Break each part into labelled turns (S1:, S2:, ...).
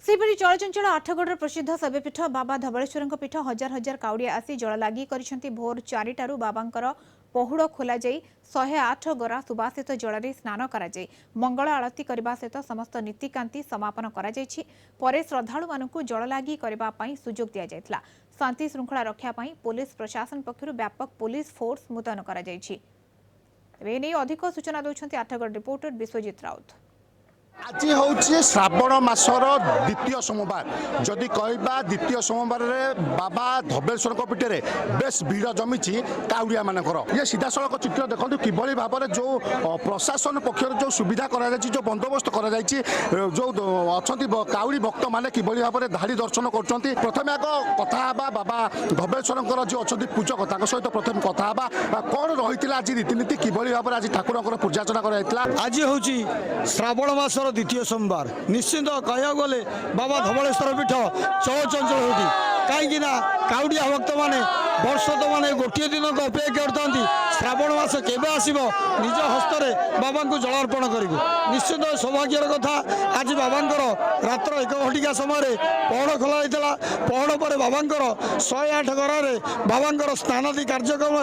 S1: सेपरि चलचंचल आठगढ़ प्रसिद्ध शैवपीठ बाबा धवलेश्वर पीठ हजार हजार काउड़िया आसी जल लगी भोर 4टारू बाबांकर पहुड़ खोल 108 गरा सुबासित जल स्नान कर मंगल आलती करने सहित समस्त नीतिकांति समापन कर श्रद्धालु मानू जल लगी करने सुजोग दि जाता। शांति श्रृंखला रक्षापी पुलिस प्रशासन पक्षर व्यापक पुलिस फोर्स मुतयन कर अधिक सूचना दूसरी आठगढ़ रिपोर्टर विश्वजित राउत।
S2: आज हूँ श्रावण मासर द्वितीय सोमवार। जदि कहवा द्वितीय सोमवार बाबा धवलेश्वर पीठे बेस भीड़ जमी काउड़िया मानकर ये सीधा सड़क चित्र देखो कि भाव में जो प्रशासन पक्षर जो सुविधा कर जो बंदोबस्त कर जो अच्छा काउड़ी भक्त मैंने कि भाव में धाड़ी दर्शन कर प्रथम आग कथा बाबा धवलेश्वर जो अच्छा पूजक सहित प्रथम कथा कौन रही आज रीतिनीति कि भाव में आज ठाकुर पूजा अर्चना कर
S3: आज हूँ श्रावण मास द्वितीय सोमवार निश्चिंत कह गले बाबा धवलेश्वर पीठ चलचंचल होती कहीं काउड़िया भक्त मैंने वर्ष तो मैंने गोटे दिन को अपेक्षा करता श्रावण मास केवे आसब निज हस्तरे बाबा को जल अर्पण करूँ निश्चित सौभाग्यर कथा आज बाबांकर रात्र 1 घटिका समय पहड़ खोल होता पहड़ पर बाबांकर 108 गरारे बाबांकर स्नानादि कार्यक्रम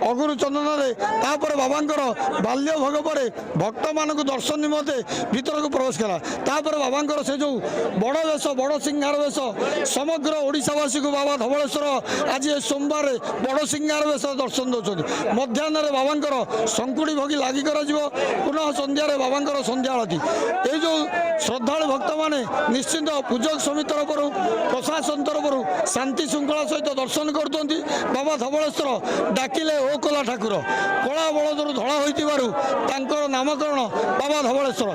S3: अगुरु चंदन तापर बाबांकर बाल्य भोग पर भक्त मान दर्शन निमंते भीतर को प्रवेश कला तापर बाबांकर से जो बड़ वेश बड़ सिंहार वेश समग्र ओडिशावासी को बाबा धवलेश्वर आज सोमवार बड़ सिंहार वेश दर्शन दौरान मध्याह्न बाबांकर संकुड़ी भोगी लगी कर पुनः संध्यार बाबांकर संध्या आलती ये जो श्रद्धालु भक्त मैंने निश्चिंत पूजक समिति तरफ प्रशासन तरफ शांति श्रृंखला सहित दर्शन करते बाबा धवलेश्वर डाकिले ओ कला ठाकुर कला बलदर धड़ा हो नामकरण बाबा धवलेश्वर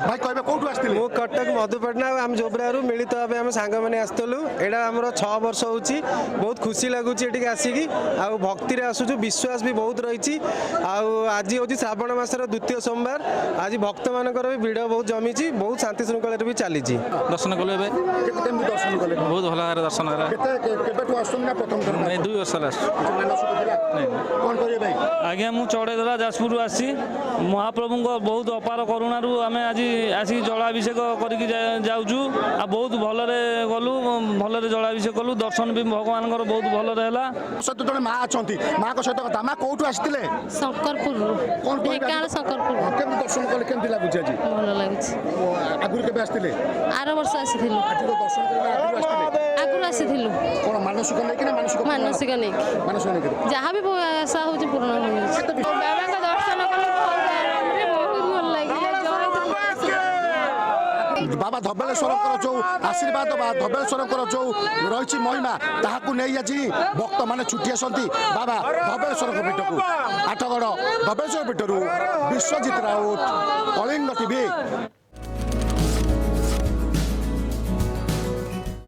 S4: मु कटक मधुपाटना आम जोब्रारू मिलित भाव आम सांग मैंने आसलु यहाँ आम 6 वर्ष हो बहुत खुशी लगुच आसिकी आउ भक्ति आसुचु विश्वास भी बहुत रही आज हूँ श्रावण मासर द्वितीय सोमवार आज भक्त मानकर भी भिड़ बहुत जमी बहुत शांति श्रृंखला भी चली
S5: दर्शन कलु बहुत भल भाव दर्शन है 2 वर्ष आज्ञा मु चढ़ेदरा जाजपुर आसी महाप्रभु बहुत अपार करुणारू आम आज आसिक जलाभिषेक करके जाऊँ आ बहुत भलरे गलु भलरे जलाभिषेक कलु दर्शन भी भगवान बहुत भल है।
S2: सहित जन माँ अच्छा माँ सहित कथा माँ कौटू आसते
S6: शंकरपुर शंकरपुर
S2: केमती दर्शन कले केमती लगुच आज
S6: भल लगे
S2: आगुरी केबे आसते
S6: 8 वर्ष आसीथिलु आगुरी आसीथिलु
S2: कोन मानसिक नै कि
S6: मानसिक नै जहाँ भी आशा होची पूर्ण होई बाबा का दर्शन कले बहुत भल लगे
S2: बाबा धवलेश्वर जो आशीर्वाद धवलेश्वर जो रही महिमा ताकू नहीं आज भक्त मैंने छुट्टी आसती बाबा धवलेश्वर पीठ को आठगढ़ धवलेश्वर पीठरू विश्वजित राउत कलिंग टीवी।